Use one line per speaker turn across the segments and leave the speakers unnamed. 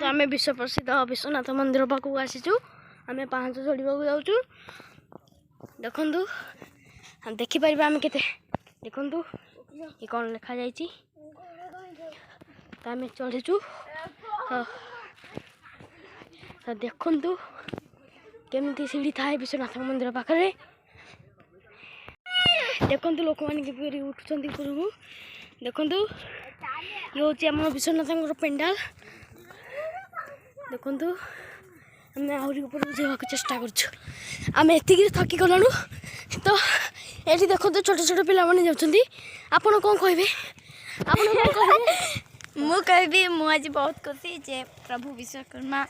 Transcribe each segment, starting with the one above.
आम विश्व प्रसिद्ध विश्वनाथ मंदिर पाखक आसीचु आम पाँच चढ़ा जाऊँ देखु देखिपर आम के देखु ये कौन लिखा जाम चढ़ीचु तो देखु केमती सीढ़ी थाए विश्वनाथ मंदिर पाखे देखु लोक मैंने उठुं उपरकू देखु ये हूँ आम विश्वनाथ पेंडाल देखु आम आहरी ऊपर जावाक चेष्टा करें थकी गलु तो ये देखो छोट छोट पिला जाऊँगी आपड़ कौन कहे
मुझे आज बहुत खुशी जे प्रभु विश्वकर्मा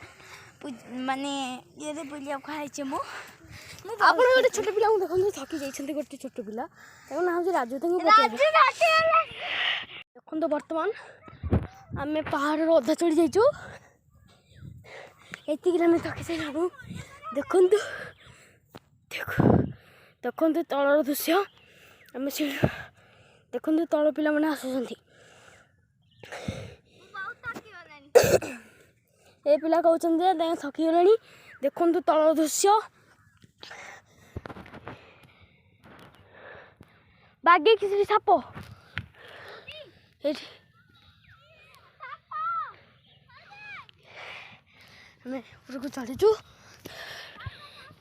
माने ये बुलिया खाई
आप गोटे छोट पिला देखो थकी जाइए गोटे छोट पिला ना हूँ राजू देखो बर्तमान आम पहाड़ अधा चढ़ी जाइचु ये आम थकी सारू देखु देखु तलर दृश्य आम देखु तल पिला मैंने आसुँच ये पिला कहते थकी गले देखु तलर दृश्य बागे किसी साप आम ऊपर चढ़ीचु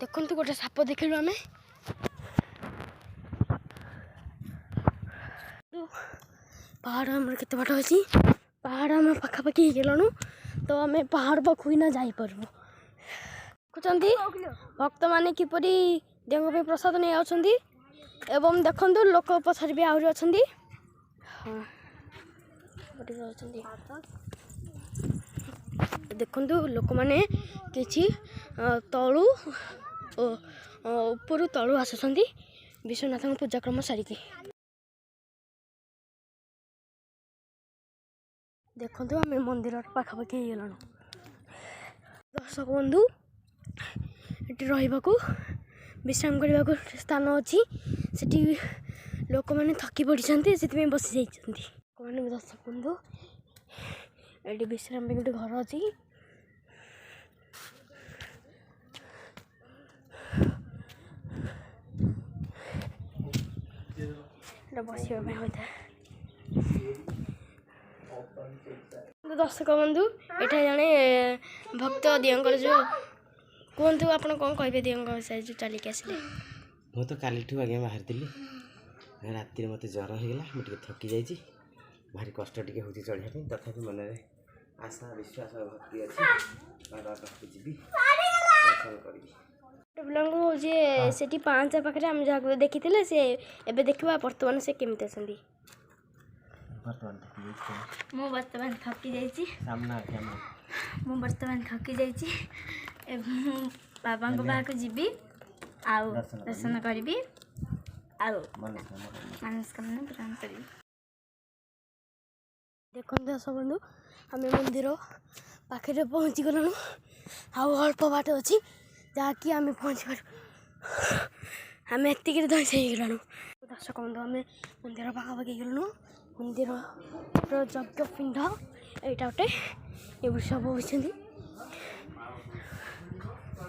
देखु गोटे साप देखलु आम पहाड़ आम केत बाट अच्छी पहाड़ आम पाखापाखि गलु तो आम पहाड़ पाखु ना जापर देखुं भक्त मैंने किपरि देव प्रसाद नहीं आउछंती एवं देखु लोक पछार भी आहरी अच्छा देखु लोक मैंने किछि तलु ऊपर तलु आसुँच विश्वनाथ पूजाक्रम सारिकी देखु आम मंदिर पाखापाखि गलु दर्शक बंधु ये रही विश्राम करने को स्थान अच्छी सेठी लोक मैंने थकी पड़ी से बसी जाइए मैंने दर्शक बंधु ये विश्राम गोटे घर अच्छी बस दर्शक बंधु एटा जड़े भक्त दियंकर जो कहतु आप कौन कहे दियंक विषय जो चलिक आसिले
मु तो काली आगे बाहर राति मत ज्वर होगा मुझे थकी जाइए भारी कष्ट टे हूँ चढ़ा तथापि मन में आशा विश्वास भक्ति अच्छी जी दर्शन करी
पिला से पाँच पाखे आम जहाँ देखी से एबे देखा बर्तमान से केमती अच्छी
बर्तमान थकी जाइए बाबा पाक जीवी आउ दर्शन करी आउ मनस्कामना पूरण करी
देखो दर्शक बंधु आम मंदिर पाखे पहुँची गलु आउ अल्प बाट अच्छी जहाँकि आम पहुँच पार आम एति धैस गलु दर्शक बंधु आम मंदिर पाखापाखि गलु मंदिर यज्ञ पिंड यहाँ गोटे ये सब होती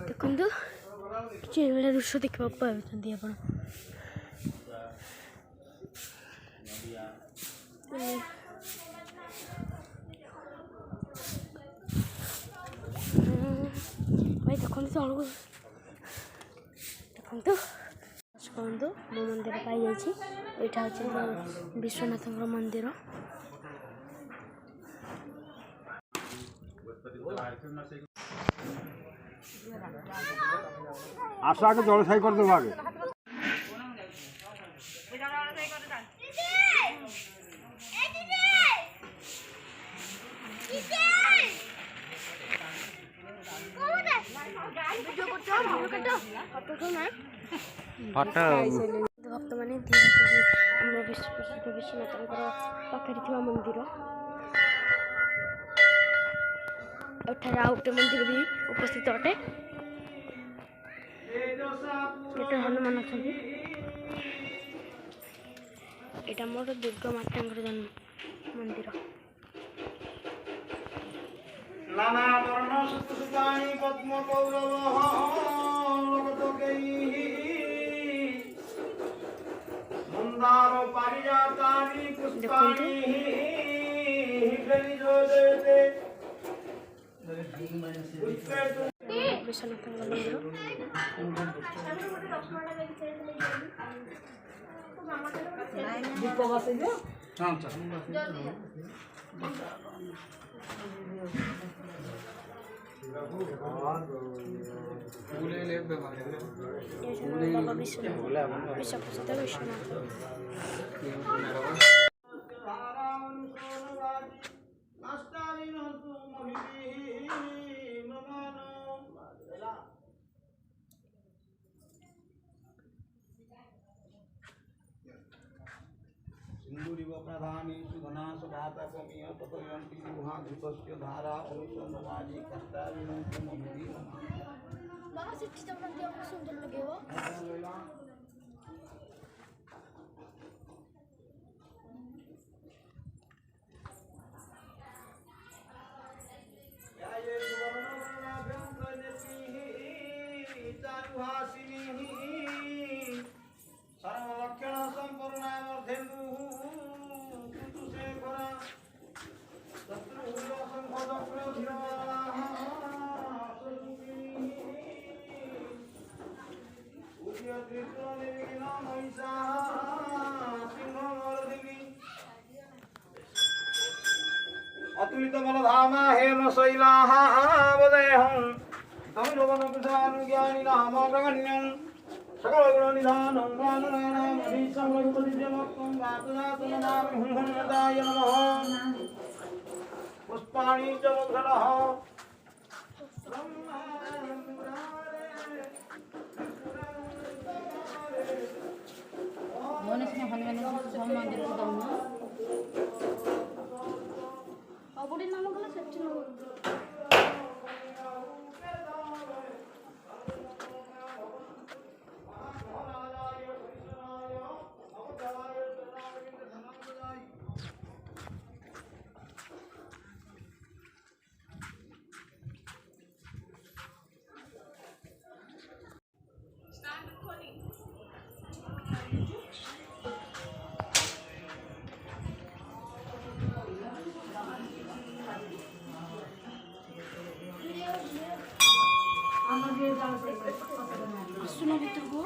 देखु कि दृश्य देखा पाँच आप भाई देखो तलू देखु कहतु मो मंदिर पाई जाइए यहाँ हूँ विश्वनाथ मंदिर
आस आगे जलसाई कर देव आगे
भक्त मैंने विश्व प्रसिद्ध विश्वनाथ पाखे मंदिर एठार आउ गोटे मंदिर भी उपस्थित अटे केते हनुमान अच्छा यहाँ मोर दुर्गा माता जन्म मंदिर
नाना वर्ण सुतसुतानि पद्म कौरवः लोकतोकैः मंदार पारिजातानि पुष्पाणि गलिजोदयते
ବିଶ୍ୱନାଥଙ୍କ ମନ୍ଦିର ବାବା ବିଶ୍ୱ ପ୍ରସିଦ୍ଧ ବିଶ୍ୱନାଥ
सिंधुरिव प्रधानी सुधना सुभातपमीय ततयन्ति गुहाधृतस्य धारा अनुसन्नवाजी कष्टाविनोदमभिधि
ବାବା ସେଠି ଯାଉନାହାନ୍ତି ଆମକୁ ସୁନ୍ଦର ଲାଗିବ
सर्वलक्षण संपूर्णा वर्धेन्दु कुतुशेखरा शत्रुभुज संघदक्र धीरवाः त्रिपुरनिर्विघ्न महिषाः सिंहमर्दिनी अतुलित बलधामा हेम शैलाः वदेहं तमिलोकनकुशानुज्ञानि नाम प्रगण्यम् सकल गुण निधानं गाननानां अधीशं रघुपतिजमक्तं गातुनाथनमामि हुंहुन्नदाय नमः पुष्पाणि च मुखरः
ଅବୁଡ଼ି ନାମ କଲେ ସେଠି ଆସୁନ ଭିତରକୁ